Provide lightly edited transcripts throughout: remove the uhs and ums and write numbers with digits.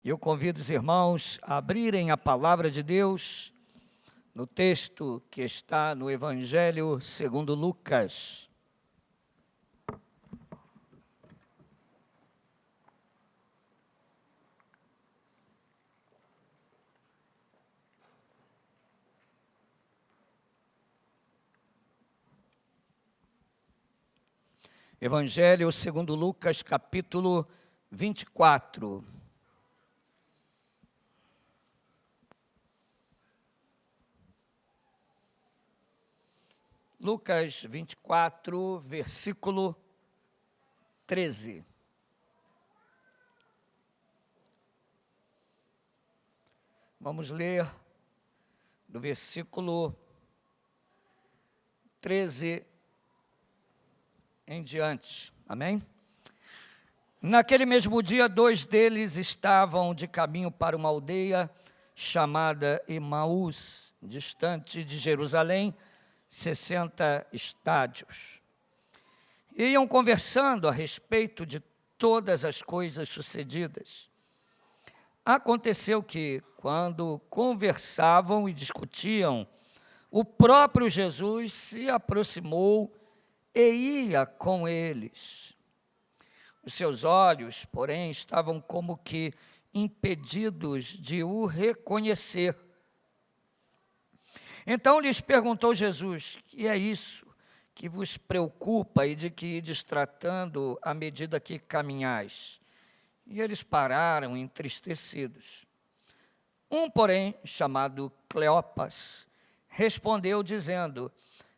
Eu convido os irmãos a abrirem a palavra de Deus no texto que está no Evangelho segundo Lucas. Evangelho segundo Lucas, capítulo 24. Lucas 24, versículo 13. Vamos ler do versículo 13 em diante. Amém? Naquele mesmo dia, 2 deles estavam de caminho para uma aldeia chamada Emaús, distante de Jerusalém, 60 estádios. Iam conversando a respeito de todas as coisas sucedidas. Aconteceu que, quando conversavam e discutiam, o próprio Jesus se aproximou e ia com eles. Os seus olhos, porém, estavam como que impedidos de o reconhecer. Então lhes perguntou Jesus: que é isso que vos preocupa e de que ides tratando à medida que caminhais? E eles pararam entristecidos. Um, porém, chamado Cleopas, respondeu dizendo: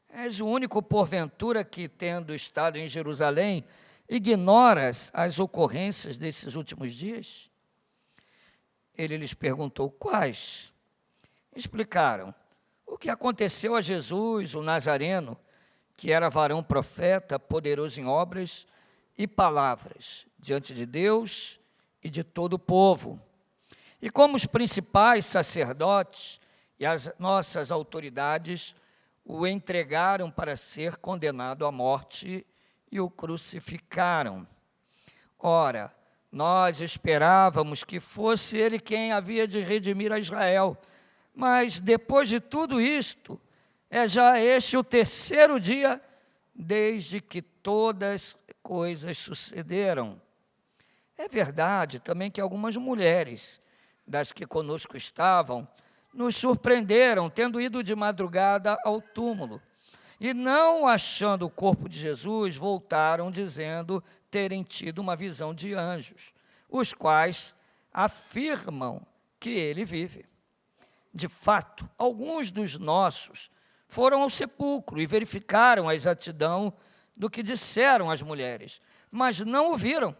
és o único porventura que, tendo estado em Jerusalém, ignoras as ocorrências desses últimos dias? Ele lhes perguntou: quais? Explicaram: o que aconteceu a Jesus, o Nazareno, que era varão profeta, poderoso em obras e palavras, diante de Deus e de todo o povo. E como os principais sacerdotes e as nossas autoridades o entregaram para ser condenado à morte e o crucificaram. Ora, nós esperávamos que fosse ele quem havia de redimir a Israel. Mas depois de tudo isto, é já este o terceiro dia desde que todas as coisas sucederam. É verdade também que algumas mulheres, das que conosco estavam, nos surpreenderam, tendo ido de madrugada ao túmulo. E não achando o corpo de Jesus, voltaram dizendo terem tido uma visão de anjos, os quais afirmam que ele vive. De fato, alguns dos nossos foram ao sepulcro e verificaram a exatidão do que disseram as mulheres, mas não o viram.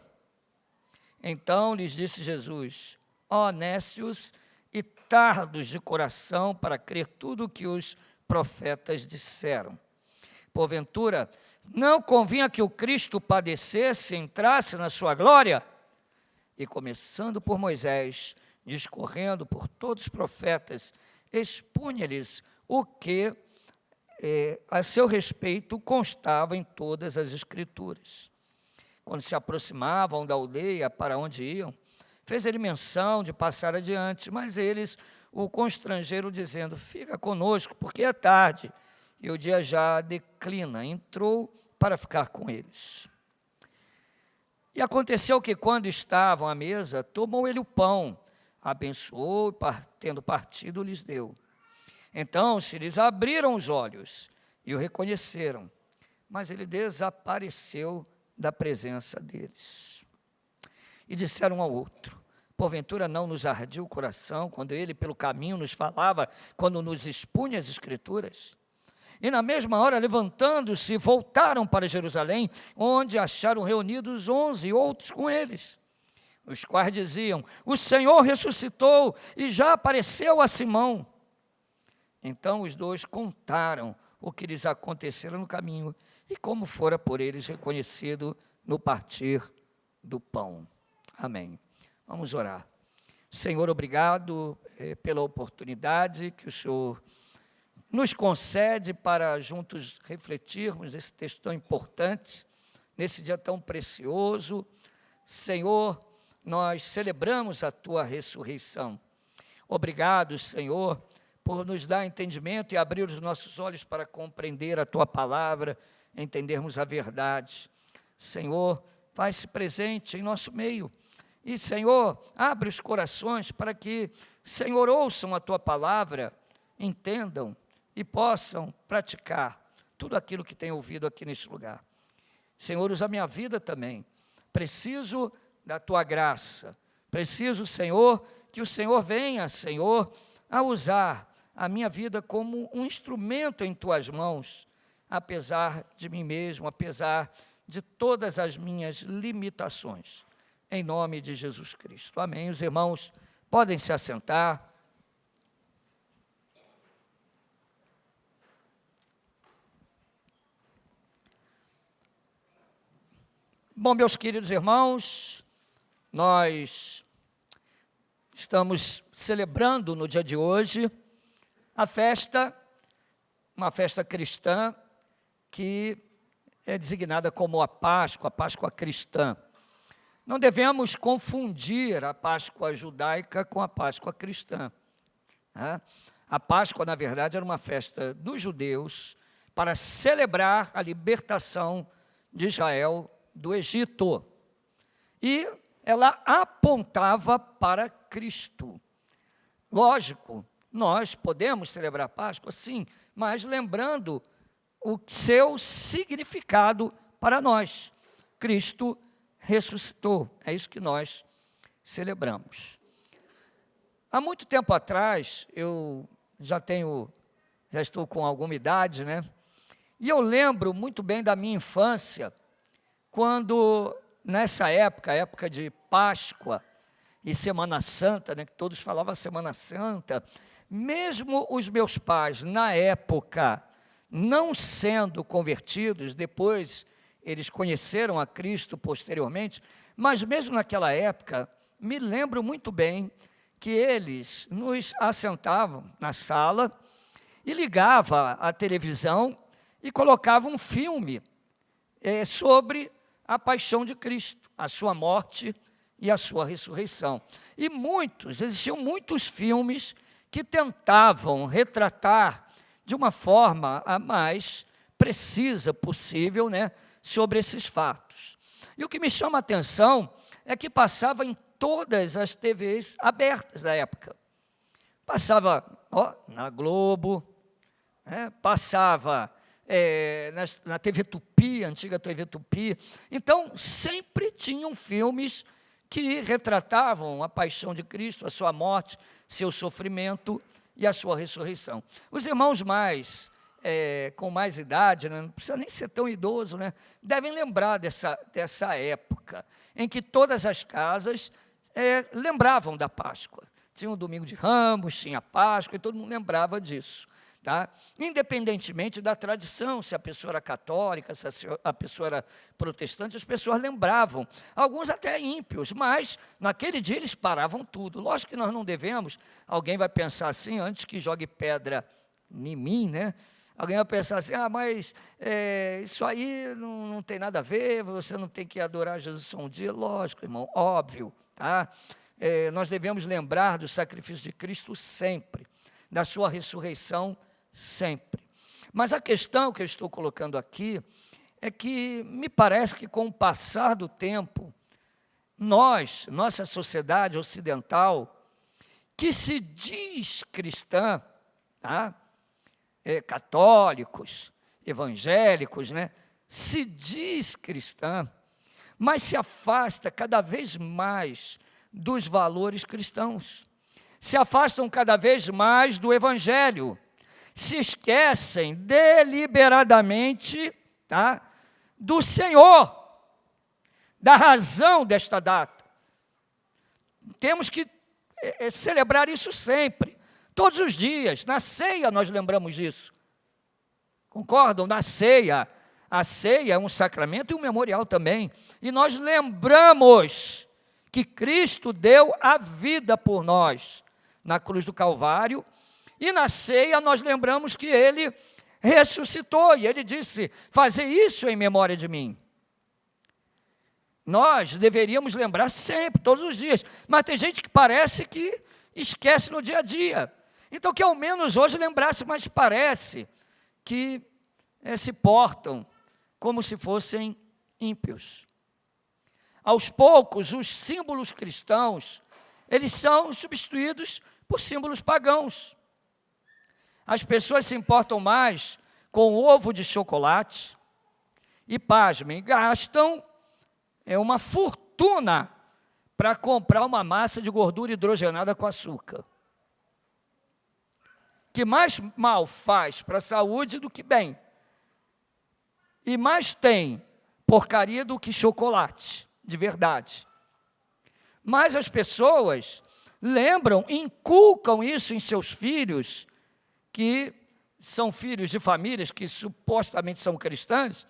Então lhes disse Jesus: ó nécios e tardos de coração para crer tudo o que os profetas disseram. Porventura, não convinha que o Cristo padecesse e entrasse na sua glória? E começando por Moisés, discorrendo por todos os profetas, expunha-lhes o que a seu respeito constava em todas as Escrituras. Quando se aproximavam da aldeia para onde iam, fez ele menção de passar adiante, mas eles o constrangeram, dizendo: fica conosco, porque é tarde, e o dia já declina. Entrou para ficar com eles. E aconteceu que, quando estavam à mesa, tomou ele o pão, abençoou, tendo partido, lhes deu. Então se lhes abriram os olhos e o reconheceram, mas ele desapareceu da presença deles. E disseram um ao outro: porventura não nos ardia o coração quando ele pelo caminho nos falava, quando nos expunha as Escrituras? E na mesma hora, levantando-se, voltaram para Jerusalém, onde acharam reunidos 11 outros com eles, os quais diziam: o Senhor ressuscitou e já apareceu a Simão. Então os dois contaram o que lhes acontecera no caminho e como fora por eles reconhecido no partir do pão. Amém. Vamos orar. Senhor, obrigado pela oportunidade que o Senhor nos concede para juntos refletirmos esse texto tão importante, nesse dia tão precioso. Senhor, nós celebramos a tua ressurreição. Obrigado, Senhor, por nos dar entendimento e abrir os nossos olhos para compreender a tua palavra, entendermos a verdade. Senhor, faz-se presente em nosso meio. E, Senhor, abre os corações para que, Senhor, ouçam a tua palavra, entendam e possam praticar tudo aquilo que têm ouvido aqui neste lugar. Senhor, usa a minha vida também. Preciso da tua graça. Preciso, Senhor, que o Senhor venha, Senhor, a usar a minha vida como um instrumento em tuas mãos, apesar de mim mesmo, apesar de todas as minhas limitações. Em nome de Jesus Cristo. Amém. Os irmãos podem se assentar. Bom, meus queridos irmãos, nós estamos celebrando no dia de hoje a festa, uma festa cristã que é designada como a Páscoa cristã. Não devemos confundir a Páscoa judaica com a Páscoa cristã. A Páscoa, na verdade, era uma festa dos judeus para celebrar a libertação de Israel do Egito. E ela apontava para Cristo. Lógico, nós podemos celebrar a Páscoa, sim, mas lembrando o seu significado para nós. Cristo ressuscitou, é isso que nós celebramos. Há muito tempo atrás, eu já estou com alguma idade, né? E eu lembro muito bem da minha infância, quando nessa época de Páscoa e Semana Santa, né, que todos falavam Semana Santa, mesmo os meus pais, na época, não sendo convertidos, depois eles conheceram a Cristo posteriormente, mas mesmo naquela época, me lembro muito bem que eles nos assentavam na sala e ligavam a televisão e colocavam um filme sobre a paixão de Cristo, a sua morte e a sua ressurreição. E existiam muitos filmes que tentavam retratar de uma forma a mais precisa possível, né, sobre esses fatos. E o que me chama a atenção é que passava em todas as TVs abertas da época. Passava na Globo, passava na TV Tupi, antiga TV Tupi. Então, sempre tinham filmes que retratavam a paixão de Cristo, a sua morte, seu sofrimento e a sua ressurreição. Os irmãos com mais idade, né, não precisa nem ser tão idoso, né, devem lembrar dessa época em que todas as casas lembravam da Páscoa. Tinha o Domingo de Ramos, tinha a Páscoa, e todo mundo lembrava disso. Tá? Independentemente da tradição, se a pessoa era católica, se a pessoa era protestante, as pessoas lembravam, alguns até ímpios, mas naquele dia eles paravam tudo. Lógico que nós não devemos, alguém vai pensar assim, antes que jogue pedra em mim, né? Alguém vai pensar assim, mas isso aí não tem nada a ver, você não tem que adorar Jesus só um dia. Lógico, irmão, óbvio, tá? Nós devemos lembrar do sacrifício de Cristo sempre, da sua ressurreição sempre. Mas a questão que eu estou colocando aqui é que me parece que com o passar do tempo, nossa sociedade ocidental, que se diz cristã, tá? Católicos, evangélicos, né? Se diz cristã, mas se afasta cada vez mais dos valores cristãos. Se afastam cada vez mais do Evangelho, se esquecem deliberadamente, tá, do Senhor, da razão desta data. Temos que celebrar isso sempre, todos os dias. Na ceia nós lembramos disso. Concordam? Na ceia. A ceia é um sacramento e um memorial também. E nós lembramos que Cristo deu a vida por nós na cruz do Calvário, e na ceia nós lembramos que Ele ressuscitou, e Ele disse, fazei isso em memória de mim. Nós deveríamos lembrar sempre, todos os dias. Mas tem gente que parece que esquece no dia a dia. Então, que ao menos hoje lembrasse, mas parece que se portam como se fossem ímpios. Aos poucos, os símbolos cristãos, eles são substituídos por símbolos pagãos. As pessoas se importam mais com ovo de chocolate e, pasmem, gastam uma fortuna para comprar uma massa de gordura hidrogenada com açúcar, que mais mal faz para a saúde do que bem, e mais tem porcaria do que chocolate, de verdade. Mas as pessoas lembram, inculcam isso em seus filhos, que são filhos de famílias que supostamente são cristãs,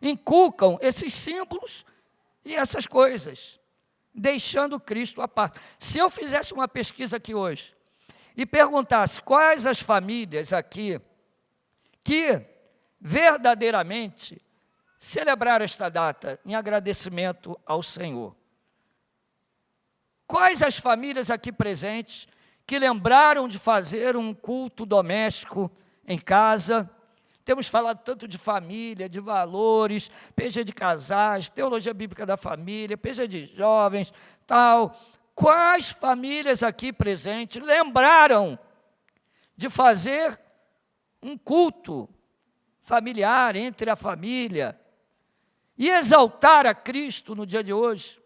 inculcam esses símbolos e essas coisas, deixando Cristo à parte. Se eu fizesse uma pesquisa aqui hoje e perguntasse quais as famílias aqui que verdadeiramente celebraram esta data em agradecimento ao Senhor, quais as famílias aqui presentes que lembraram de fazer um culto doméstico em casa? Temos falado tanto de família, de valores, PG de casais, teologia bíblica da família, PG de jovens, tal. Quais famílias aqui presentes lembraram de fazer um culto familiar entre a família e exaltar a Cristo no dia de hoje?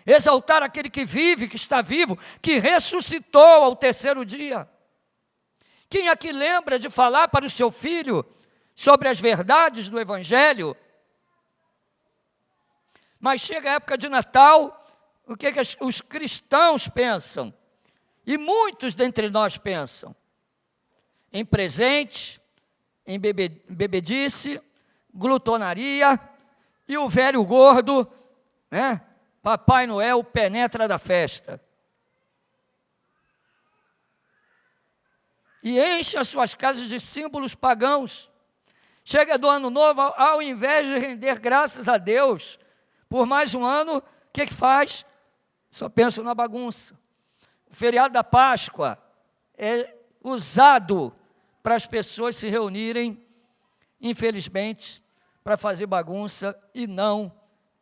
Exaltar aquele que vive, que está vivo, que ressuscitou ao terceiro dia. Quem aqui lembra de falar para o seu filho sobre as verdades do Evangelho? Mas chega a época de Natal, o que os cristãos pensam? E muitos dentre nós pensam em presente, em bebedice, glutonaria, e o velho gordo, né? Papai Noel penetra da festa. E enche as suas casas de símbolos pagãos. Chega do ano novo, ao invés de render graças a Deus por mais um ano, o que faz? Só pensa na bagunça. O feriado da Páscoa é usado para as pessoas se reunirem, infelizmente, para fazer bagunça e não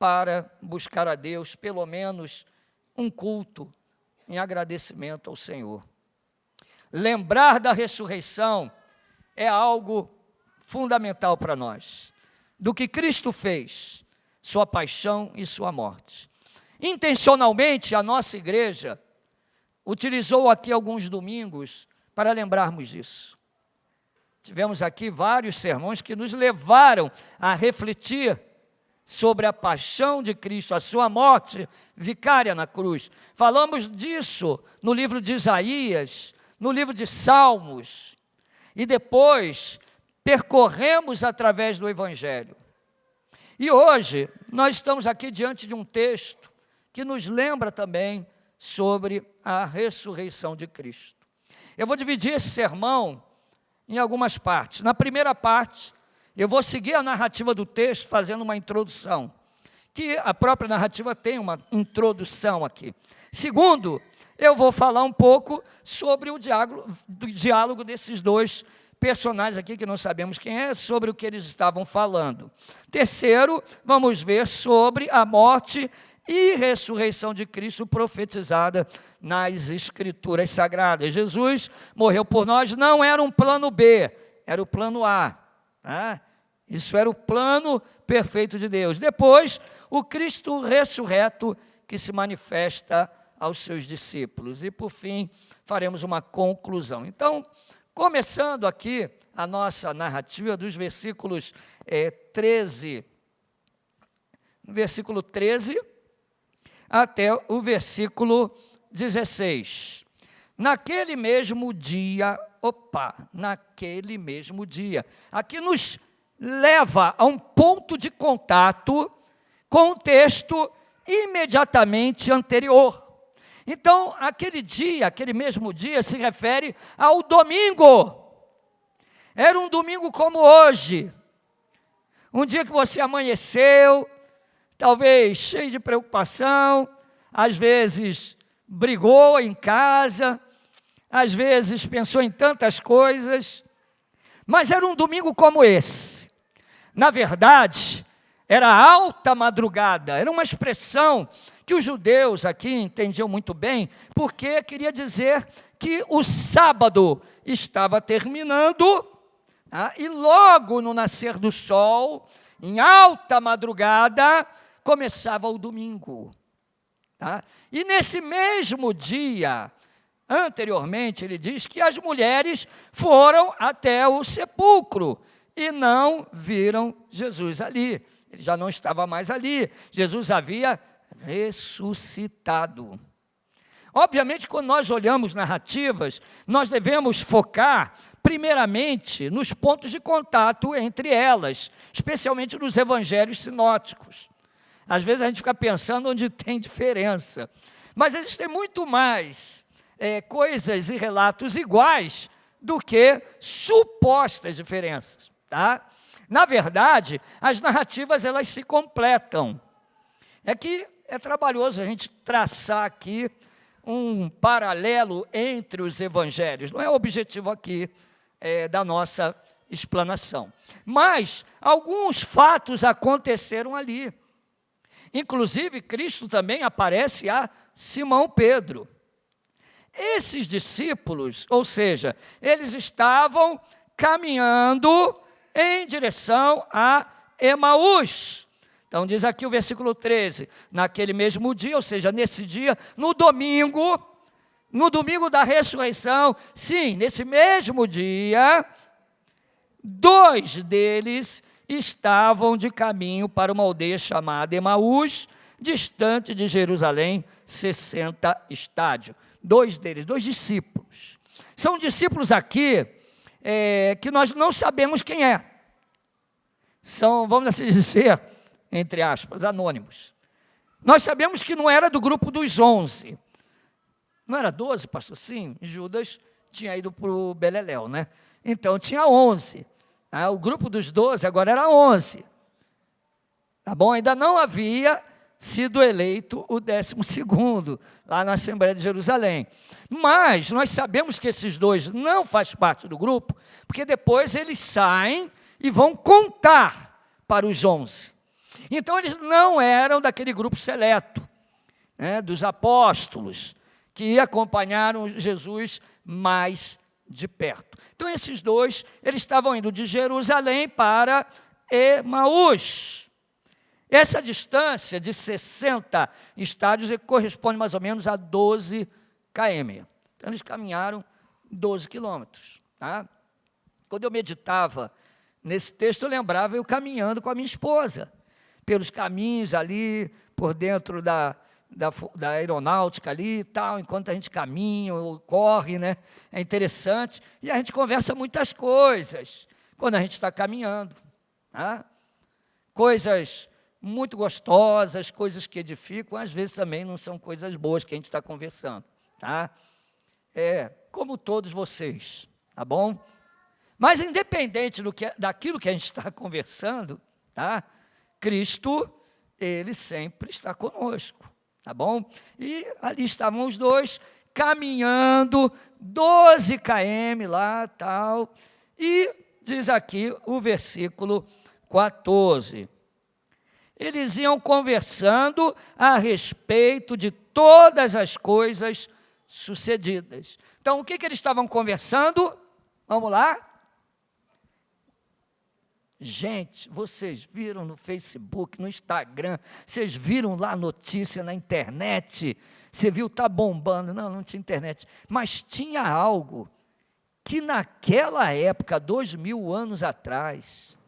para buscar a Deus, pelo menos um culto em agradecimento ao Senhor. Lembrar da ressurreição é algo fundamental para nós, do que Cristo fez, sua paixão e sua morte. Intencionalmente, a nossa igreja utilizou aqui alguns domingos para lembrarmos disso. Tivemos aqui vários sermões que nos levaram a refletir sobre a paixão de Cristo, a sua morte vicária na cruz. Falamos disso no livro de Isaías, no livro de Salmos, e depois percorremos através do Evangelho. E hoje nós estamos aqui diante de um texto que nos lembra também sobre a ressurreição de Cristo. Eu vou dividir esse sermão em algumas partes. Na primeira parte, eu vou seguir a narrativa do texto fazendo uma introdução, que a própria narrativa tem uma introdução aqui. Segundo, eu vou falar um pouco sobre o diálogo desses dois personagens aqui, que não sabemos quem é, sobre o que eles estavam falando. Terceiro, vamos ver sobre a morte e ressurreição de Cristo profetizada nas Escrituras Sagradas. Jesus morreu por nós, não era um plano B, era o plano A. Tá? Isso era o plano perfeito de Deus. Depois, o Cristo ressurreto que se manifesta aos seus discípulos. E, por fim, faremos uma conclusão. Então, começando aqui a nossa narrativa dos versículos 13 até o versículo 16. Naquele mesmo dia, aqui nos leva a um ponto de contato com o texto imediatamente anterior. Então, aquele dia, aquele mesmo dia, se refere ao domingo. Era um domingo como hoje. Um dia que você amanheceu, talvez cheio de preocupação, às vezes brigou em casa, às vezes pensou em tantas coisas, mas era um domingo como esse. Na verdade, era alta madrugada, era uma expressão que os judeus aqui entendiam muito bem, porque queria dizer que o sábado estava terminando, tá? E logo no nascer do sol, em alta madrugada, começava o domingo. Tá? E nesse mesmo dia, anteriormente, ele diz que as mulheres foram até o sepulcro e não viram Jesus ali. Ele já não estava mais ali. Jesus havia ressuscitado. Obviamente, quando nós olhamos narrativas, nós devemos focar, primeiramente, nos pontos de contato entre elas, especialmente nos evangelhos sinóticos. Às vezes a gente fica pensando onde tem diferença, mas existem muito mais coisas e relatos iguais do que supostas diferenças, tá? Na verdade, as narrativas elas se completam. É que é trabalhoso a gente traçar aqui um paralelo entre os evangelhos. Não é o objetivo aqui da nossa explanação. Mas alguns fatos aconteceram ali. Inclusive, Cristo também aparece a Simão Pedro. Esses discípulos, ou seja, eles estavam caminhando em direção a Emaús. Então, diz aqui o versículo 13, naquele mesmo dia, ou seja, nesse dia, no domingo da ressurreição, sim, nesse mesmo dia, 2 deles estavam de caminho para uma aldeia chamada Emaús, distante de Jerusalém, 60 estádios. 2 deles, 2 discípulos. São discípulos aqui que nós não sabemos quem é. São, vamos assim dizer, entre aspas, anônimos. Nós sabemos que não era do grupo dos 11. Não era 12, pastor? Sim, Judas tinha ido para o Beleléu, né? Então tinha 11. O grupo dos 12 agora era 11. Tá bom? Ainda não havia sido eleito o 12º, lá na Assembleia de Jerusalém. Mas nós sabemos que esses 2 não fazem parte do grupo, porque depois eles saem e vão contar para os 11. Então, eles não eram daquele grupo seleto, né, dos apóstolos, que acompanharam Jesus mais de perto. Então, esses 2, eles estavam indo de Jerusalém para Emaús. Essa distância de 60 estádios corresponde mais ou menos a 12 km. Então, eles caminharam 12 quilômetros. Tá? Quando eu meditava nesse texto, eu lembrava eu caminhando com a minha esposa, pelos caminhos ali, por dentro da aeronáutica ali e tal, enquanto a gente caminha ou corre, né? É interessante. E a gente conversa muitas coisas quando a gente está caminhando. Tá? Coisas muito gostosas, coisas que edificam, às vezes também não são coisas boas que a gente está conversando. Tá? Como todos vocês, tá bom? Mas independente daquilo que a gente está conversando, tá? Cristo, Ele sempre está conosco, tá bom? E ali estavam os 2, caminhando 12 km lá, tal, e diz aqui o versículo 14. Eles iam conversando a respeito de todas as coisas sucedidas. Então, o que eles estavam conversando? Vamos lá? Gente, vocês viram no Facebook, no Instagram, vocês viram lá a notícia na internet, você viu, está bombando, não tinha internet, mas tinha algo que naquela época, 2000 anos atrás,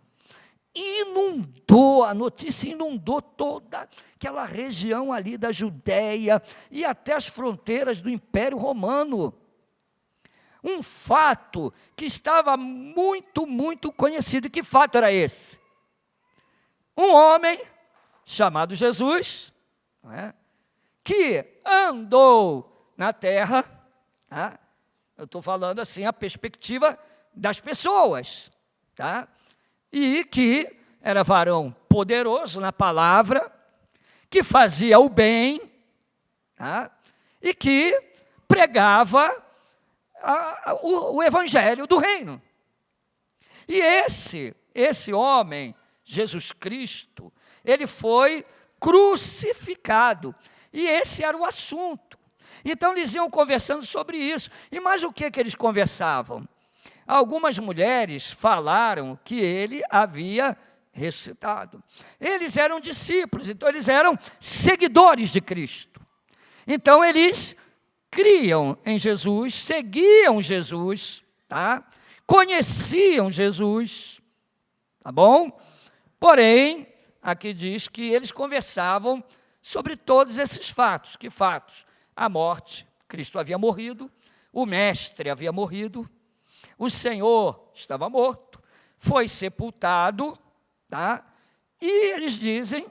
a notícia inundou toda aquela região ali da Judéia e até as fronteiras do Império Romano. Um fato que estava muito, muito conhecido. E que fato era esse? Um homem chamado Jesus, não é? Que andou na terra, tá? Eu estou falando assim a perspectiva das pessoas, tá? E que era varão poderoso na palavra, que fazia o bem, tá? E que pregava o evangelho do reino. E esse homem, Jesus Cristo, ele foi crucificado. E esse era o assunto. Então eles iam conversando sobre isso. E mais o que eles conversavam? Algumas mulheres falaram que ele havia ressuscitado. Eles eram discípulos, então eles eram seguidores de Cristo. Então eles criam em Jesus, seguiam Jesus, tá? Conheciam Jesus, tá bom? Porém, aqui diz que eles conversavam sobre todos esses fatos. Que fatos? A morte, Cristo havia morrido, o Mestre havia morrido, o Senhor estava morto, foi sepultado, tá? E eles dizem,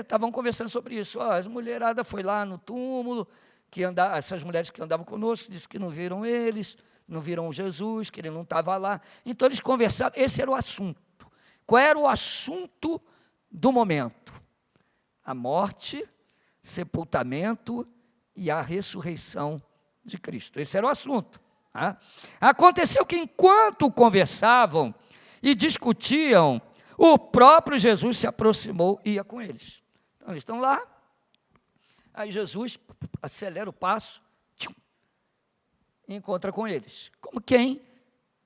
estavam conversando sobre isso, as mulheradas foi lá no túmulo, essas mulheres que andavam conosco, disse que não viram eles, não viram Jesus, que ele não estava lá. Então eles conversavam, esse era o assunto. Qual era o assunto do momento? A morte, sepultamento e a ressurreição de Cristo. Esse era o assunto. Tá? Aconteceu que enquanto conversavam e discutiam, o próprio Jesus se aproximou e ia com eles. Então eles estão lá, aí Jesus acelera o passo, e encontra com eles, como quem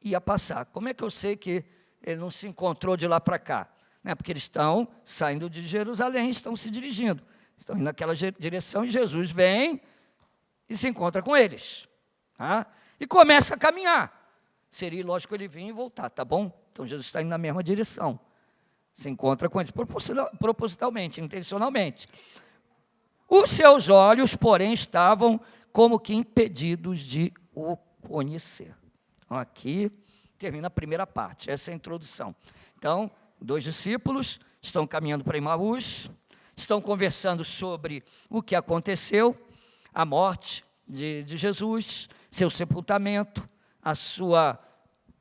ia passar. Como é que eu sei que ele não se encontrou de lá para cá? Porque eles estão saindo de Jerusalém, estão se dirigindo, estão indo naquela direção, e Jesus vem e se encontra com eles, tá? E começa a caminhar. Seria lógico ele vir e voltar, tá bom? Então Jesus está indo na mesma direção, se encontra com eles, propositalmente, intencionalmente. Os seus olhos, porém, estavam como que impedidos de o conhecer. Então, aqui termina a primeira parte, essa é a introdução. Então, 2 discípulos estão caminhando para Emaús, estão conversando sobre o que aconteceu, a morte de Jesus, seu sepultamento, a sua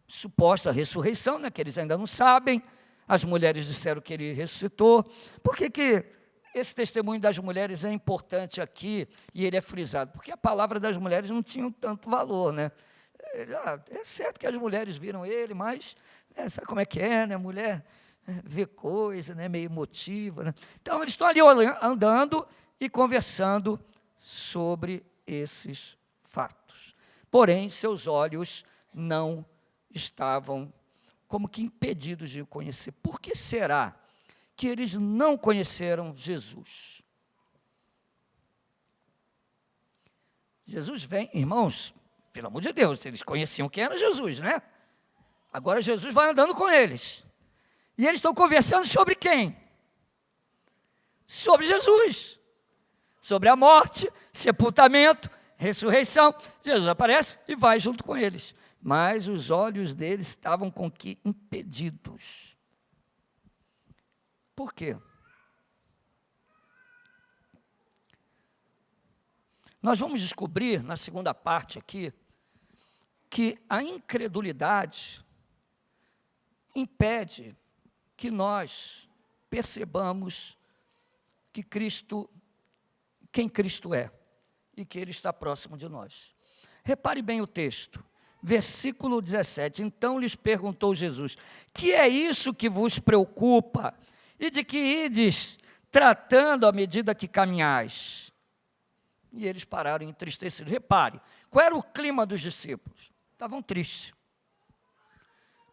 suposta ressurreição, que eles ainda não sabem. As mulheres disseram que ele ressuscitou. Por que esse testemunho das mulheres é importante aqui e ele é frisado? Porque a palavra das mulheres não tinha tanto valor, né? É certo que as mulheres viram ele, mas sabe como é que é, né? Mulher vê coisa, né? Meio emotiva, né? Então eles estão ali andando e conversando sobre esses fatos. Porém, seus olhos não estavam como que impedidos de o conhecer. Por que será que eles não conheceram Jesus? Jesus vem, irmãos, pelo amor de Deus, eles conheciam quem era Jesus, né? Agora Jesus vai andando com eles. E eles estão conversando sobre quem? Sobre Jesus. Sobre a morte, sepultamento, ressurreição. Jesus aparece e vai junto com eles. Mas os olhos deles estavam com que impedidos. Por quê? Nós vamos descobrir, na segunda parte aqui, que a incredulidade impede que nós percebamos que quem Cristo é e que Ele está próximo de nós. Repare bem o texto, versículo 17. Então lhes perguntou Jesus: que é isso que vos preocupa? E de que ides tratando à medida que caminhais? E eles pararam entristecidos. Repare, qual era o clima dos discípulos? Estavam tristes.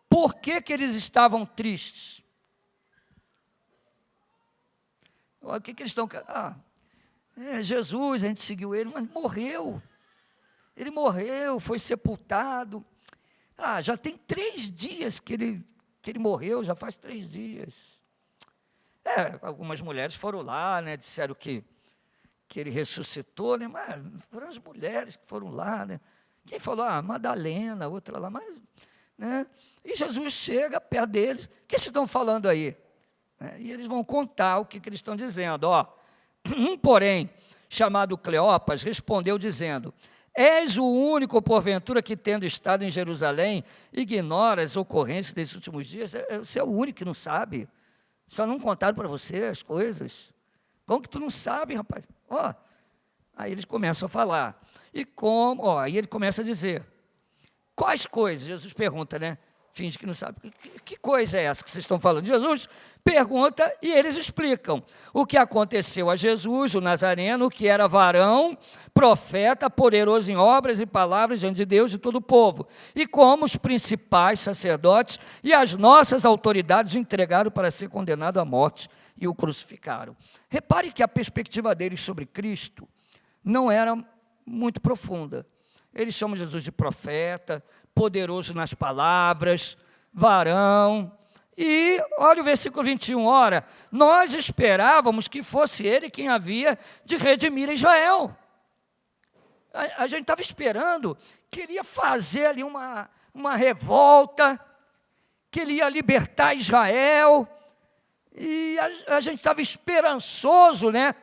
Por que eles estavam tristes? O que eles estão... Jesus, a gente seguiu ele, mas morreu. Ele morreu, foi sepultado. Já tem 3 dias que ele morreu, já faz 3 dias. Algumas mulheres foram lá, né, disseram que ele ressuscitou, né, mas foram as mulheres que foram lá, né? Quem falou? Madalena, outra lá, mas, né? E Jesus chega perto deles, o que vocês estão falando aí? E eles vão contar o que eles estão dizendo. Um, porém, chamado Cleopas, respondeu dizendo: és o único, porventura, que tendo estado em Jerusalém, ignora as ocorrências desses últimos dias? Você é o único que não sabe. Só não contaram para você as coisas. Como que tu não sabe, rapaz? Ó, aí eles começam a falar. Aí ele começa a dizer, quais coisas? Jesus pergunta, né? Finge que não sabe. Que coisa é essa que vocês estão falando? Jesus pergunta e eles explicam o que aconteceu a Jesus, o Nazareno, que era varão, profeta, poderoso em obras e palavras diante de Deus e todo o povo, e como os principais sacerdotes e as nossas autoridades o entregaram para ser condenado à morte e o crucificaram. Repare que a perspectiva deles sobre Cristo não era muito profunda. Eles chamam Jesus de profeta, poderoso nas palavras, varão. E olha o versículo 21, ora, nós esperávamos que fosse ele quem havia de redimir Israel. A gente estava esperando que ele ia fazer ali uma revolta, que ele ia libertar Israel, e a gente estava esperançoso, né,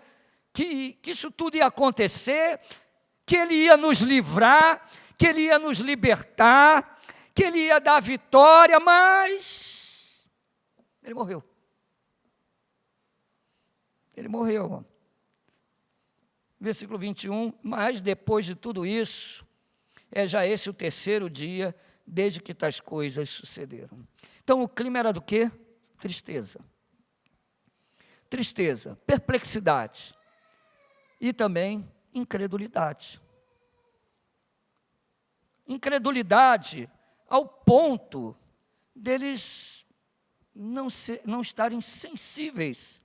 que isso tudo ia acontecer, que ele ia nos livrar, que ele ia nos libertar, que ele ia dar vitória, mas ele morreu. Ele morreu. Versículo 21, mas depois de tudo isso, é já esse o terceiro dia, desde que tais coisas sucederam. Então o clima era do quê? Tristeza. Tristeza, perplexidade e também incredulidade. Incredulidade ao ponto deles não estarem sensíveis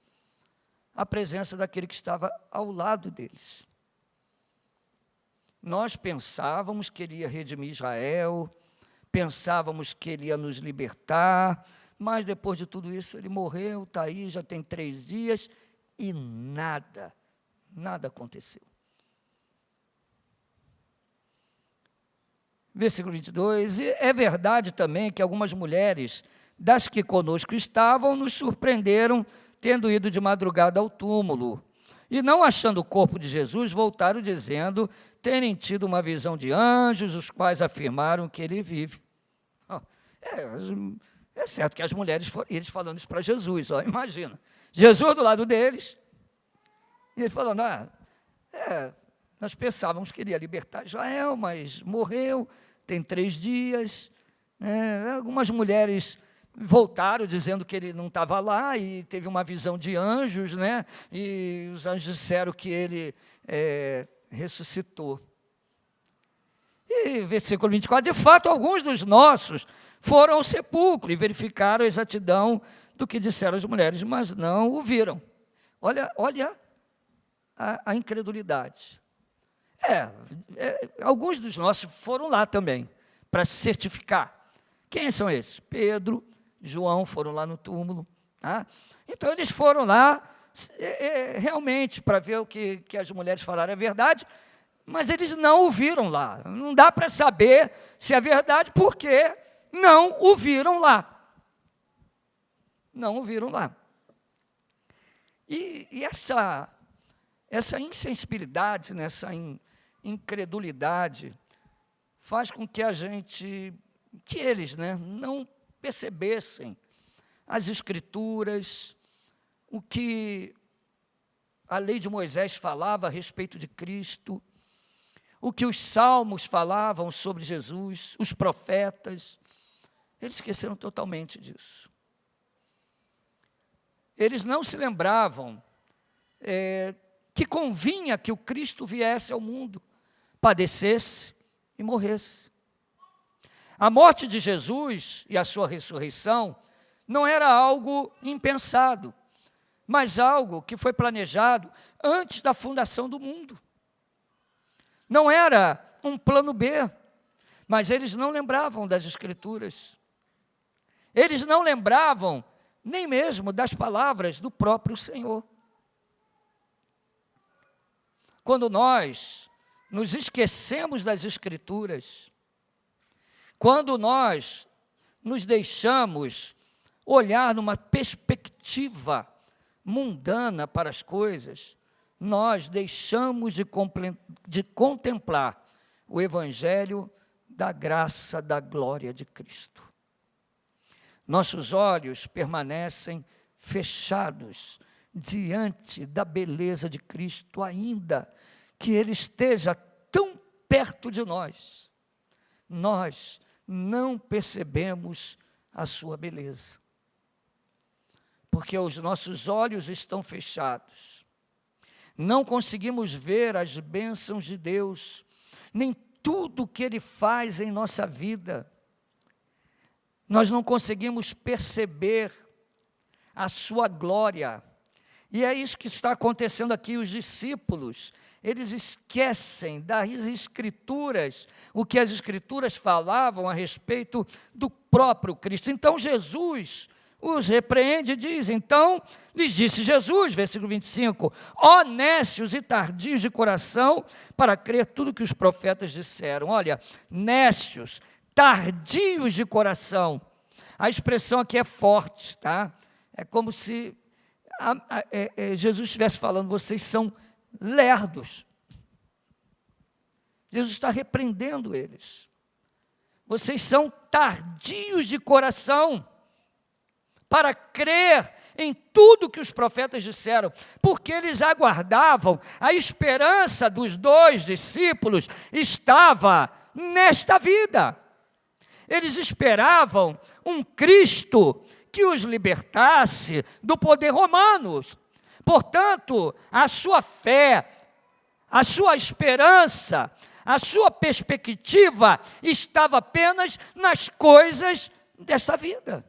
à presença daquele que estava ao lado deles. Nós pensávamos que ele ia redimir Israel, pensávamos que ele ia nos libertar, mas depois de tudo isso ele morreu, está aí, já tem 3 dias e nada aconteceu. Versículo 22, e é verdade também que algumas mulheres das que conosco estavam nos surpreenderam, tendo ido de madrugada ao túmulo, e não achando o corpo de Jesus, voltaram dizendo terem tido uma visão de anjos, os quais afirmaram que ele vive. É certo que as mulheres, eles falando isso para Jesus, imagina, Jesus do lado deles, e eles falando, nós pensávamos que ele ia libertar Israel, mas morreu, tem 3 dias. Algumas mulheres voltaram dizendo que ele não estava lá e teve uma visão de anjos, né? E os anjos disseram que ele ressuscitou. E versículo 24, de fato, alguns dos nossos foram ao sepulcro e verificaram a exatidão do que disseram as mulheres, mas não o viram. Olha a incredulidade. Alguns dos nossos foram lá também, para certificar. Quem são esses? Pedro, João foram lá no túmulo. Tá? Então, eles foram lá, realmente, para ver o que as mulheres falaram é verdade, mas eles não o viram lá. Não dá para saber se é verdade, porque não o viram lá. Não o viram lá. E essa insensibilidade, essa incredulidade, faz com que eles não percebessem as Escrituras, o que a lei de Moisés falava a respeito de Cristo, o que os salmos falavam sobre Jesus, os profetas. Eles esqueceram totalmente disso. Eles não se lembravam que convinha que o Cristo viesse ao mundo, padecesse e morresse. A morte de Jesus e a sua ressurreição não era algo impensado, mas algo que foi planejado antes da fundação do mundo. Não era um plano B, mas eles não lembravam das Escrituras. Eles não lembravam nem mesmo das palavras do próprio Senhor. Quando nós nos esquecemos das Escrituras, quando nós nos deixamos olhar numa perspectiva mundana para as coisas, nós deixamos de contemplar o Evangelho da graça, da glória de Cristo. Nossos olhos permanecem fechados diante da beleza de Cristo, ainda que Ele esteja tão perto de nós, nós não percebemos a sua beleza, porque os nossos olhos estão fechados, não conseguimos ver as bênçãos de Deus, nem tudo que Ele faz em nossa vida, nós não conseguimos perceber a sua glória, e é isso que está acontecendo aqui. Os discípulos, eles esquecem das Escrituras, o que as Escrituras falavam a respeito do próprio Cristo. Então Jesus os repreende e diz, então lhes disse Jesus, versículo 25, ó nécios e tardios de coração, para crer tudo que os profetas disseram. Olha, nécios, tardios de coração, a expressão aqui é forte, tá? É como se Jesus estivesse falando, vocês são lerdos. Jesus está repreendendo eles. Vocês são tardios de coração para crer em tudo que os profetas disseram, porque eles aguardavam, a esperança dos 2 discípulos estava nesta vida. Eles esperavam um Cristo que os libertasse do poder romano. Portanto, a sua fé, a sua esperança, a sua perspectiva estava apenas nas coisas desta vida.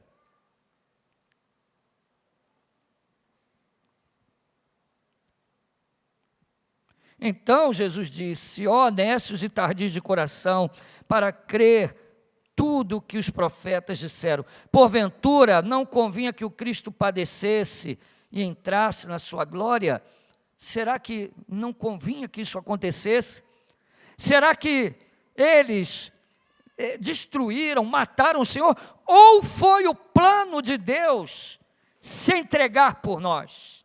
Então Jesus disse, ó nécios e tardios de coração, para crer tudo o que os profetas disseram. Porventura, não convinha que o Cristo padecesse e entrasse na sua glória? Será que não convinha que isso acontecesse? Será que eles destruíram, mataram o Senhor? Ou foi o plano de Deus se entregar por nós?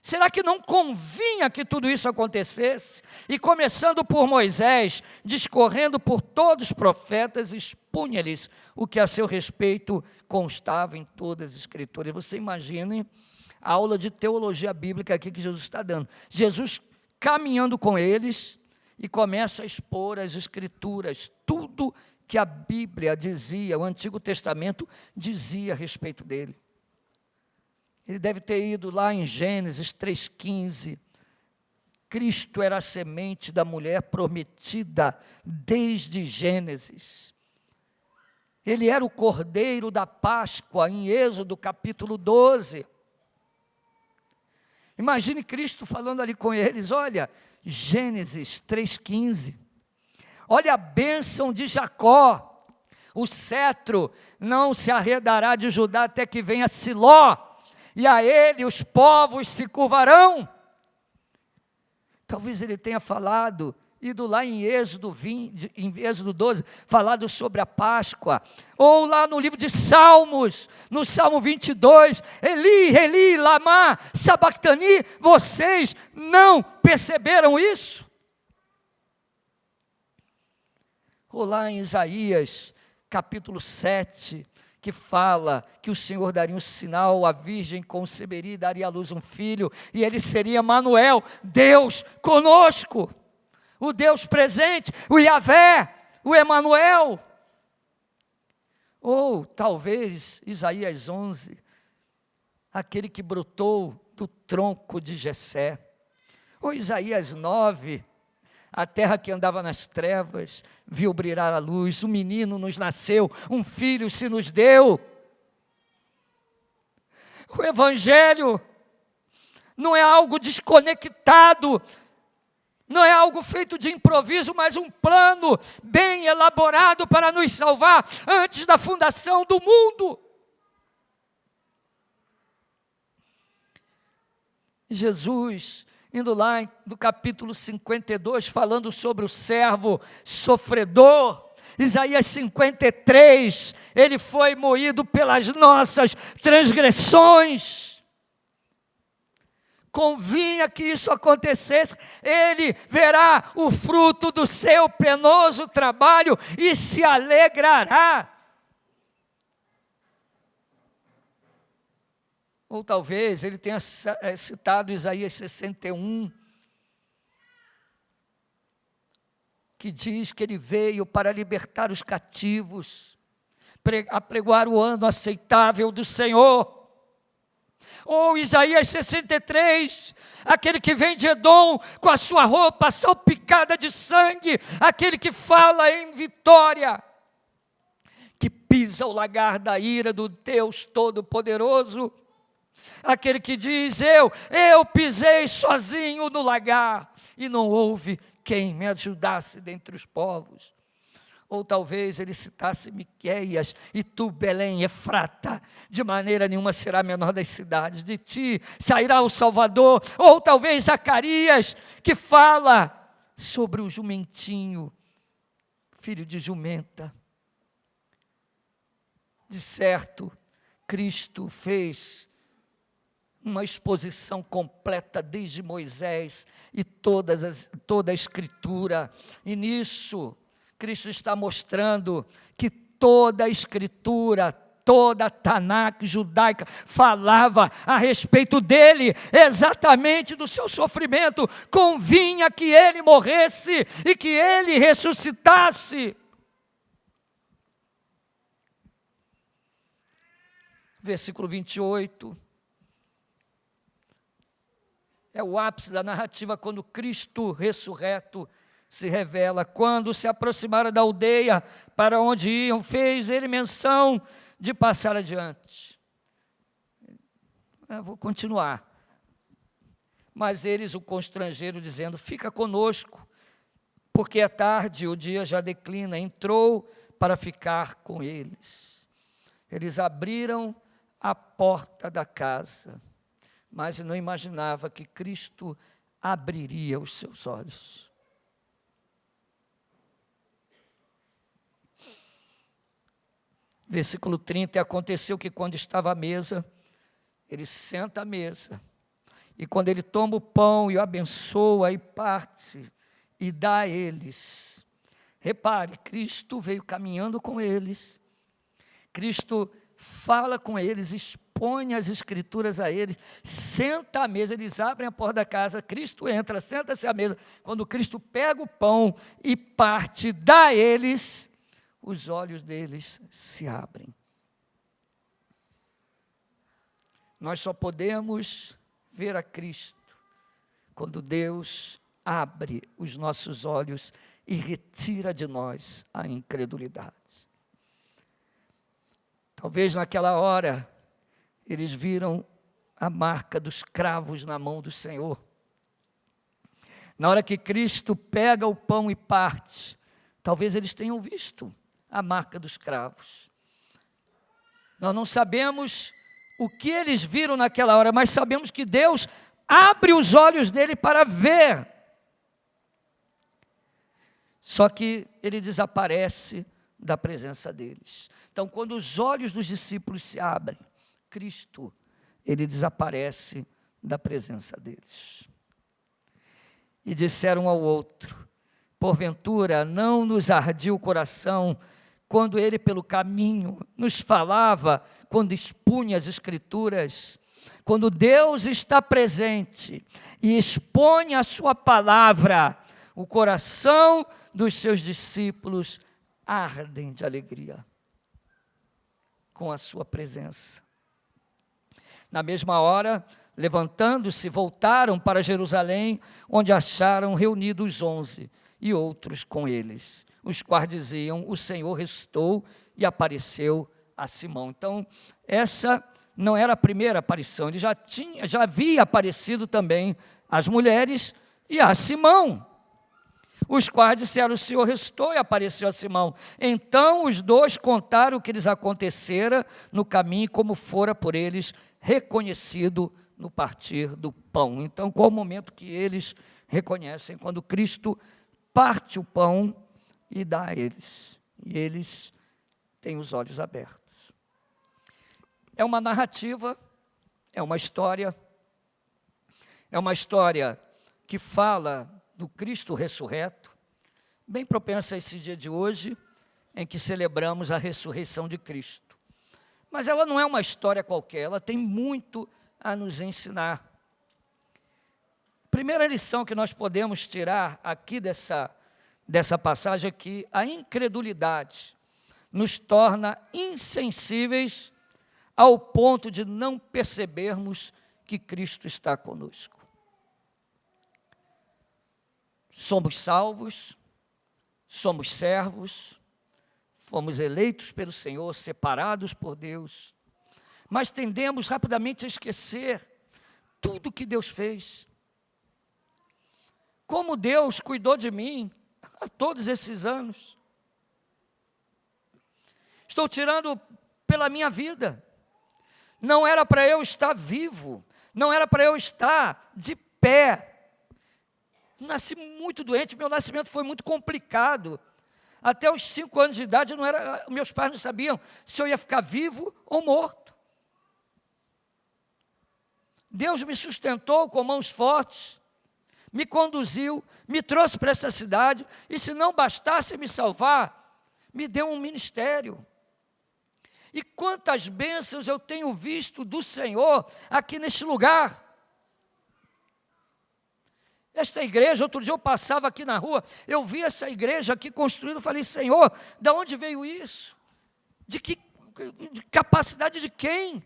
Será que não convinha que tudo isso acontecesse? E começando por Moisés, discorrendo por todos os profetas, expunha-lhes o que a seu respeito constava em todas as Escrituras. Você imagine a aula de teologia bíblica aqui que Jesus está dando. Jesus caminhando com eles e começa a expor as Escrituras, tudo que a Bíblia dizia, o Antigo Testamento dizia a respeito dele. Ele deve ter ido lá em Gênesis 3,15. Cristo era a semente da mulher prometida desde Gênesis. Ele era o cordeiro da Páscoa em Êxodo capítulo 12. Imagine Cristo falando ali com eles, olha, Gênesis 3,15. Olha a bênção de Jacó. O cetro não se arredará de Judá até que venha Siló. E a ele os povos se curvarão. Talvez ele tenha falado, ido lá em Êxodo 12, falado sobre a Páscoa. Ou lá no livro de Salmos, no Salmo 22, Eli, Eli, lama sabactani, vocês não perceberam isso? Ou lá em Isaías, capítulo 7, que fala que o Senhor daria um sinal, a virgem conceberia e daria à luz um filho, e ele seria Emanuel, Deus conosco, o Deus presente, o Yahvé, o Emanuel. Ou talvez Isaías 11, aquele que brotou do tronco de Jessé. Ou Isaías 9, a terra que andava nas trevas viu brilhar a luz, um menino nos nasceu, um filho se nos deu. O Evangelho não é algo desconectado, não é algo feito de improviso, mas um plano bem elaborado para nos salvar antes da fundação do mundo. Jesus, indo lá no capítulo 52, falando sobre o servo sofredor, Isaías 53, ele foi moído pelas nossas transgressões. Convinha que isso acontecesse, ele verá o fruto do seu penoso trabalho e se alegrará. Ou talvez ele tenha citado Isaías 61, que diz que ele veio para libertar os cativos, apregoar o ano aceitável do Senhor. Ou Isaías 63, aquele que vem de Edom com a sua roupa salpicada de sangue, aquele que fala em vitória, que pisa o lagar da ira do Deus Todo-Poderoso, aquele que diz, eu pisei sozinho no lagar, e não houve quem me ajudasse dentre os povos. Ou talvez ele citasse Miqueias, e tu, Belém, Efrata, de maneira nenhuma será a menor das cidades, de ti sairá o Salvador. Ou talvez Zacarias, que fala sobre o jumentinho, filho de jumenta. De certo, Cristo fez uma exposição completa desde Moisés e toda a Escritura, e nisso Cristo está mostrando que toda a Escritura, toda a Tanakh judaica falava a respeito dele, exatamente do seu sofrimento. Convinha que ele morresse e que ele ressuscitasse. Versículo 28. É o ápice da narrativa quando Cristo ressurreto se revela. Quando se aproximaram da aldeia para onde iam, fez ele menção de passar adiante. Vou continuar. Mas eles o constrangeram, dizendo, fica conosco, porque é tarde, o dia já declina. Entrou para ficar com eles. Eles abriram a porta da casa, mas não imaginava que Cristo abriria os seus olhos. Versículo 30, aconteceu que quando estava à mesa, ele senta à mesa, e quando ele toma o pão e o abençoa e parte, e dá a eles. Repare, Cristo veio caminhando com eles, Cristo fala com eles, expõe as Escrituras a eles, senta à mesa, eles abrem a porta da casa, Cristo entra, senta-se à mesa. Quando Cristo pega o pão e parte, dá a eles, os olhos deles se abrem. Nós só podemos ver a Cristo quando Deus abre os nossos olhos e retira de nós a incredulidade. Talvez naquela hora eles viram a marca dos cravos na mão do Senhor. Na hora que Cristo pega o pão e parte, talvez eles tenham visto a marca dos cravos. Nós não sabemos o que eles viram naquela hora, mas sabemos que Deus abre os olhos dele para ver. Só que ele desaparece da presença deles. Então, quando os olhos dos discípulos se abrem, Cristo, ele desaparece da presença deles. E disseram um ao outro, porventura não nos ardia o coração quando ele pelo caminho nos falava, quando expunha as Escrituras? Quando Deus está presente e expõe a sua palavra, o coração dos seus discípulos ardem de alegria com a sua presença. Na mesma hora, levantando-se, voltaram para Jerusalém, onde acharam reunidos os 11 e outros com eles, os quais diziam, o Senhor ressuscitou e apareceu a Simão. Então, essa não era a primeira aparição, ele já havia aparecido também às mulheres e a Simão, os quais disseram, o Senhor ressuscitou e apareceu a Simão. Então os dois contaram o que lhes acontecera no caminho, como fora por eles reconhecido no partir do pão. Então, qual o momento que eles reconhecem? Quando Cristo parte o pão e dá a eles. E eles têm os olhos abertos. É uma narrativa, é uma história que fala do Cristo ressurreto, bem propensa a esse dia de hoje, em que celebramos a ressurreição de Cristo. Mas ela não é uma história qualquer, ela tem muito a nos ensinar. Primeira lição que nós podemos tirar aqui dessa passagem é que a incredulidade nos torna insensíveis ao ponto de não percebermos que Cristo está conosco. Somos salvos, somos servos, fomos eleitos pelo Senhor, separados por Deus, mas tendemos rapidamente a esquecer tudo que Deus fez. Como Deus cuidou de mim há todos esses anos. Estou tirando pela minha vida. Não era para eu estar vivo, não era para eu estar de pé. Nasci muito doente, meu nascimento foi muito complicado. Até os 5 anos de idade, meus pais não sabiam se eu ia ficar vivo ou morto. Deus me sustentou com mãos fortes, me conduziu, me trouxe para essa cidade, e se não bastasse me salvar, me deu um ministério. E quantas bênçãos eu tenho visto do Senhor aqui neste lugar. Esta igreja, outro dia eu passava aqui na rua, eu vi essa igreja aqui construída, eu falei, Senhor, de onde veio isso? De capacidade de quem?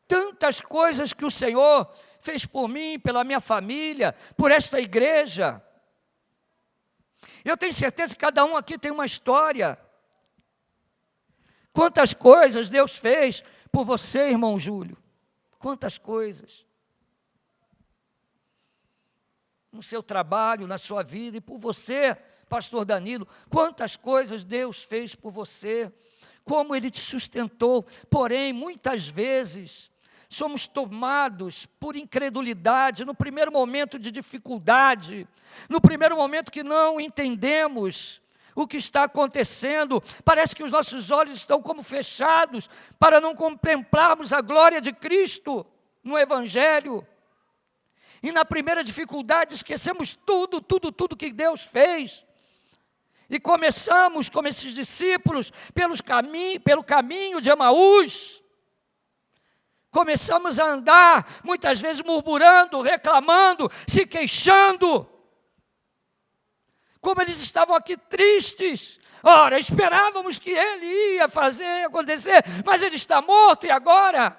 Tantas coisas que o Senhor fez por mim, pela minha família, por esta igreja. Eu tenho certeza que cada um aqui tem uma história. Quantas coisas Deus fez por você, irmão Júlio. Quantas coisas. No seu trabalho, na sua vida, e por você, pastor Danilo. Quantas coisas Deus fez por você. Como Ele te sustentou. Porém, muitas vezes somos tomados por incredulidade no primeiro momento de dificuldade, no primeiro momento que não entendemos o que está acontecendo. Parece que os nossos olhos estão como fechados para não contemplarmos a glória de Cristo no Evangelho. E na primeira dificuldade esquecemos tudo que Deus fez. E começamos, como esses discípulos, pelo caminho de Emaús. Começamos a andar, muitas vezes murmurando, reclamando, se queixando. Como eles estavam aqui tristes. Ora, esperávamos que ele ia fazer acontecer, mas ele está morto, e agora?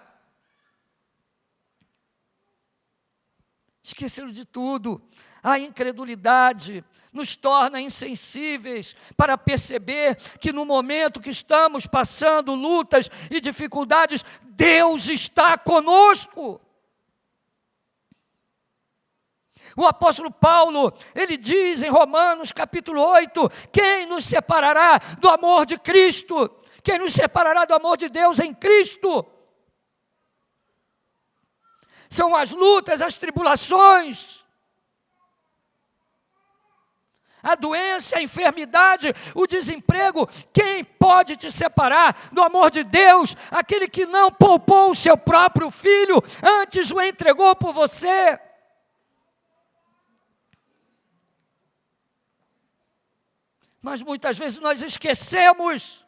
Esqueceram de tudo. A incredulidade nos torna insensíveis para perceber que no momento que estamos passando lutas e dificuldades, Deus está conosco. O apóstolo Paulo, ele diz em Romanos capítulo 8, quem nos separará do amor de Cristo? Quem nos separará do amor de Deus em Cristo? São as lutas, as tribulações, a doença, a enfermidade, o desemprego. Quem pode te separar do amor de Deus? Aquele que não poupou o seu próprio filho, antes o entregou por você. Mas muitas vezes nós esquecemos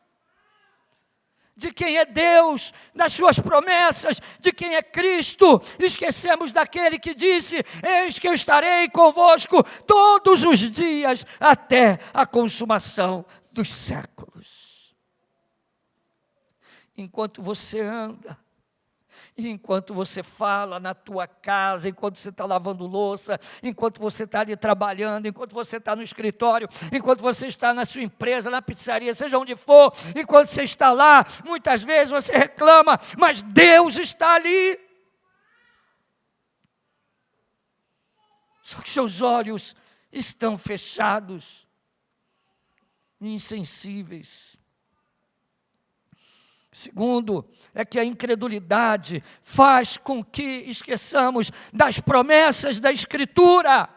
de quem é Deus, das suas promessas, de quem é Cristo. Esquecemos daquele que disse, eis que eu estarei convosco todos os dias, até a consumação dos séculos. Enquanto você anda, e enquanto você fala na tua casa, enquanto você está lavando louça, enquanto você está ali trabalhando, enquanto você está no escritório, enquanto você está na sua empresa, na pizzaria, seja onde for, enquanto você está lá, muitas vezes você reclama, mas Deus está ali. Só que seus olhos estão fechados, insensíveis. Segundo, é que a incredulidade faz com que esqueçamos das promessas da Escritura.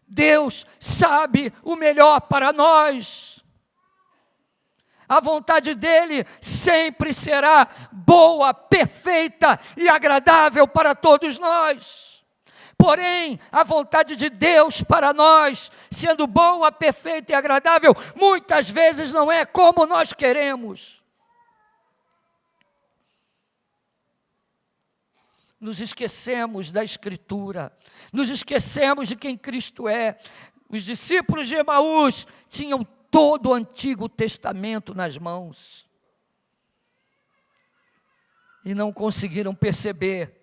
Deus sabe o melhor para nós. A vontade dEle sempre será boa, perfeita e agradável para todos nós. Porém, a vontade de Deus para nós, sendo boa, perfeita e agradável, muitas vezes não é como nós queremos. nos esquecemos da Escritura, nos esquecemos de quem Cristo é. Os discípulos de Emaús tinham todo o Antigo Testamento nas mãos e não conseguiram perceber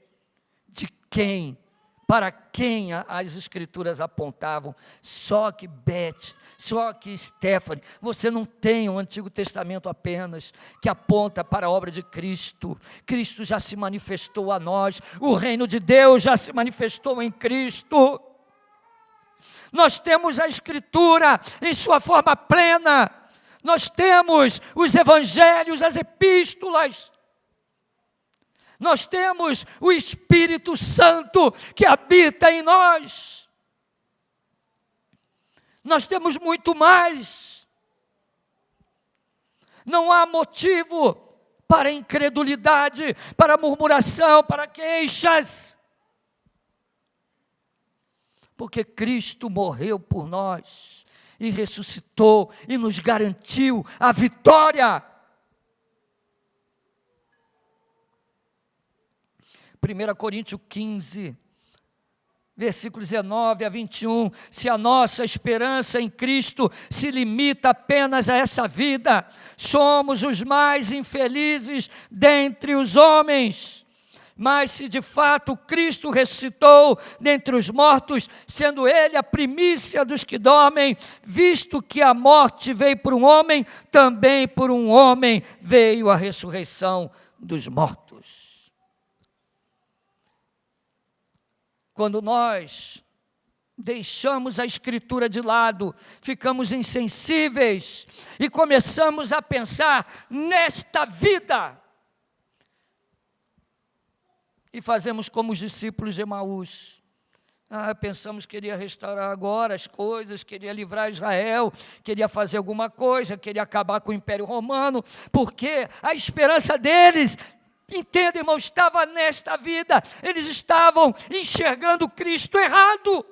para quem as Escrituras apontavam. Só que Beth, só que Stephanie, você não tem um Antigo Testamento apenas, que aponta para a obra de Cristo. Cristo já se manifestou a nós, o reino de Deus já se manifestou em Cristo. Nós temos a Escritura em sua forma plena, nós temos os evangelhos, as epístolas, nós temos o Espírito Santo que habita em nós. Nós temos muito mais. Não há motivo para incredulidade, para murmuração, para queixas. Porque Cristo morreu por nós e ressuscitou e nos garantiu a vitória. 1 Coríntios 15, versículos 19 a 21, se a nossa esperança em Cristo se limita apenas a essa vida, somos os mais infelizes dentre os homens. Mas se de fato Cristo ressuscitou dentre os mortos, sendo Ele a primícia dos que dormem, visto que a morte veio por um homem, também por um homem veio a ressurreição dos mortos. Quando nós deixamos a Escritura de lado, ficamos insensíveis e começamos a pensar nesta vida, e fazemos como os discípulos de Emaús. Pensamos que queria restaurar agora as coisas, queria livrar Israel, queria fazer alguma coisa, queria acabar com o Império Romano, porque a esperança deles, entenda, irmão, estava nesta vida. Eles estavam enxergando Cristo errado.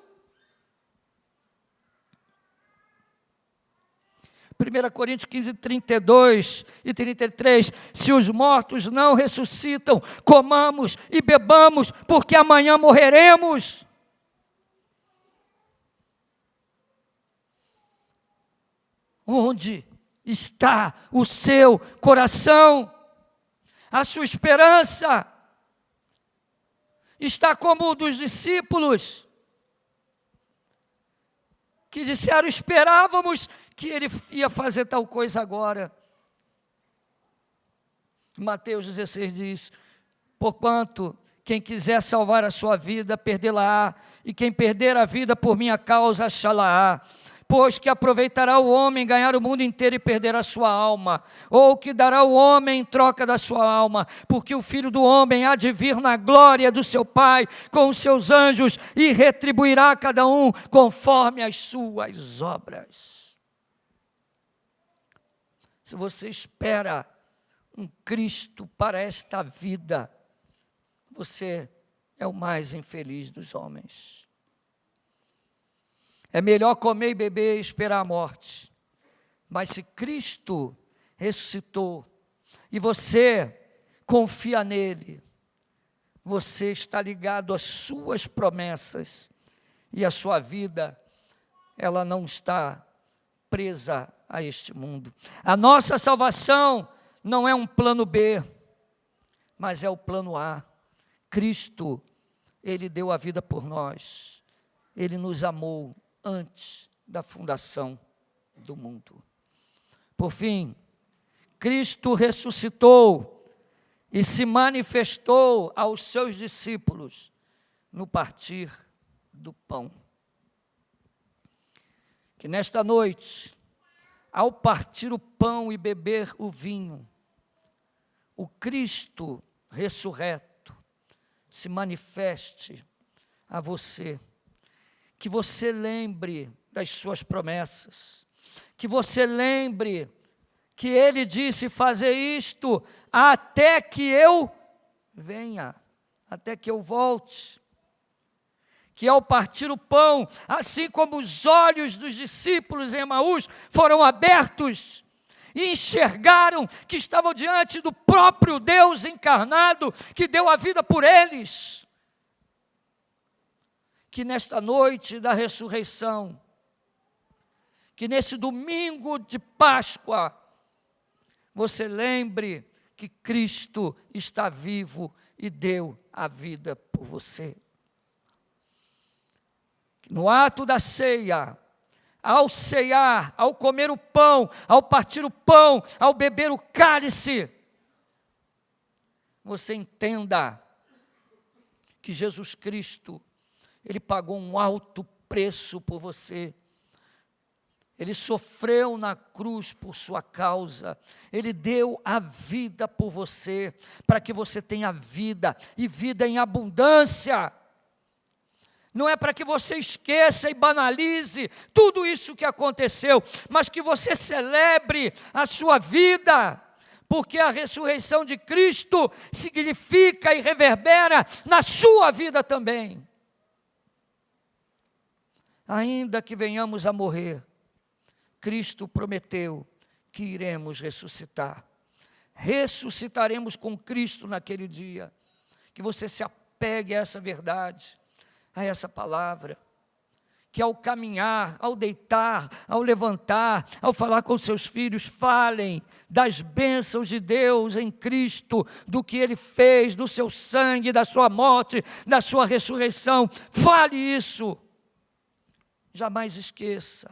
1 Coríntios 15, 32 e 33, se os mortos não ressuscitam, comamos e bebamos, porque amanhã morreremos. Onde está o seu coração? A sua esperança está como o dos discípulos, que disseram, esperávamos que ele ia fazer tal coisa agora. Mateus 16 diz, porquanto quem quiser salvar a sua vida, perdê-la-á, e quem perder a vida por minha causa, achá-la-á. Pois que aproveitará o homem ganhar o mundo inteiro e perder a sua alma? Ou que dará o homem em troca da sua alma? Porque o Filho do Homem há de vir na glória do seu Pai com os seus anjos e retribuirá a cada um conforme as suas obras. Se você espera um Cristo para esta vida, você é o mais infeliz dos homens. É melhor comer e beber e esperar a morte. Mas se Cristo ressuscitou e você confia nele, você está ligado às suas promessas e a sua vida, ela não está presa a este mundo. A nossa salvação não é um plano B, mas é o plano A. Cristo, Ele deu a vida por nós. Ele nos amou antes da fundação do mundo. Por fim, Cristo ressuscitou e se manifestou aos seus discípulos no partir do pão. Que nesta noite, ao partir o pão e beber o vinho, o Cristo ressurreto se manifeste a você, que você lembre das suas promessas, que você lembre que Ele disse fazer isto até que eu venha, até que eu volte. Que ao partir o pão, assim como os olhos dos discípulos em Emaús foram abertos, e enxergaram que estavam diante do próprio Deus encarnado, que deu a vida por eles. Que nesta noite da ressurreição, que nesse domingo de Páscoa, você lembre que Cristo está vivo e deu a vida por você. No ato da ceia, ao ceiar, ao comer o pão, ao partir o pão, ao beber o cálice, você entenda que Jesus Cristo, Ele pagou um alto preço por você. Ele sofreu na cruz por sua causa, Ele deu a vida por você, para que você tenha vida, e vida em abundância. Não é para que você esqueça e banalize tudo isso que aconteceu, mas que você celebre a sua vida, porque a ressurreição de Cristo significa e reverbera na sua vida também. Ainda que venhamos a morrer, Cristo prometeu que iremos ressuscitar. Ressuscitaremos com Cristo naquele dia. Que você se apegue a essa verdade, a essa palavra. Que ao caminhar, ao deitar, ao levantar, ao falar com seus filhos, falem das bênçãos de Deus em Cristo, do que Ele fez, do seu sangue, da sua morte, da sua ressurreição. Fale isso. Jamais esqueça.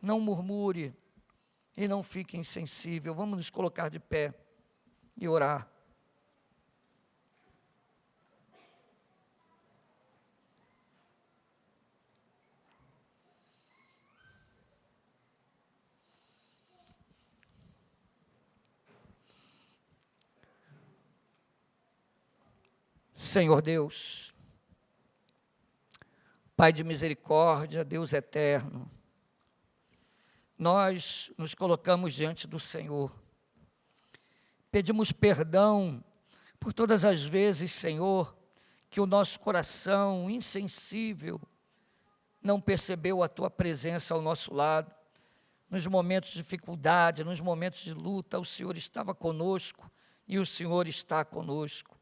Não murmure e não fique insensível. Vamos nos colocar de pé e orar. Senhor Deus, Pai de misericórdia, Deus eterno, nós nos colocamos diante do Senhor, pedimos perdão por todas as vezes, Senhor, que o nosso coração insensível não percebeu a Tua presença ao nosso lado. Nos momentos de dificuldade, nos momentos de luta, o Senhor estava conosco e o Senhor está conosco.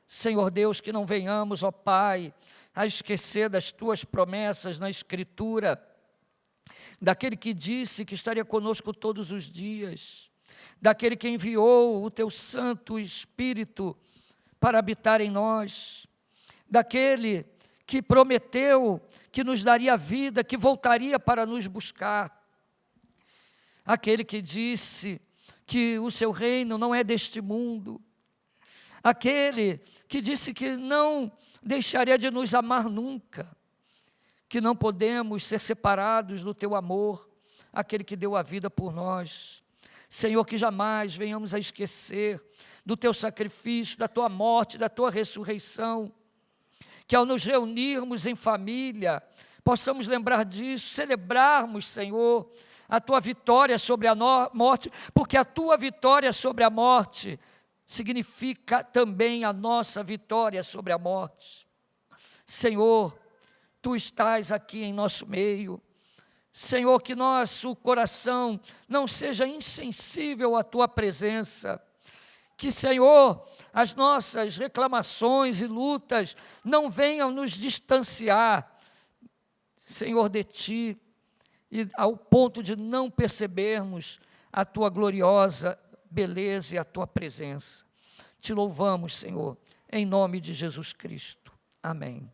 Senhor Deus, que não venhamos, ó Pai, a esquecer das Tuas promessas na Escritura, daquele que disse que estaria conosco todos os dias, daquele que enviou o Teu Santo Espírito para habitar em nós, daquele que prometeu que nos daria vida, que voltaria para nos buscar, aquele que disse que o Seu reino não é deste mundo, aquele que disse que não deixaria de nos amar nunca, que não podemos ser separados do Teu amor, aquele que deu a vida por nós. Senhor, que jamais venhamos a esquecer do Teu sacrifício, da Tua morte, da Tua ressurreição, que ao nos reunirmos em família, possamos lembrar disso, celebrarmos, Senhor, a Tua vitória sobre a morte, porque a Tua vitória sobre a morte significa também a nossa vitória sobre a morte. Senhor, Tu estás aqui em nosso meio. Senhor, que nosso coração não seja insensível à Tua presença. Que, Senhor, as nossas reclamações e lutas não venham nos distanciar, Senhor, de Ti, e ao ponto de não percebermos a Tua gloriosa beleza e a Tua presença. Te louvamos, Senhor, em nome de Jesus Cristo. Amém.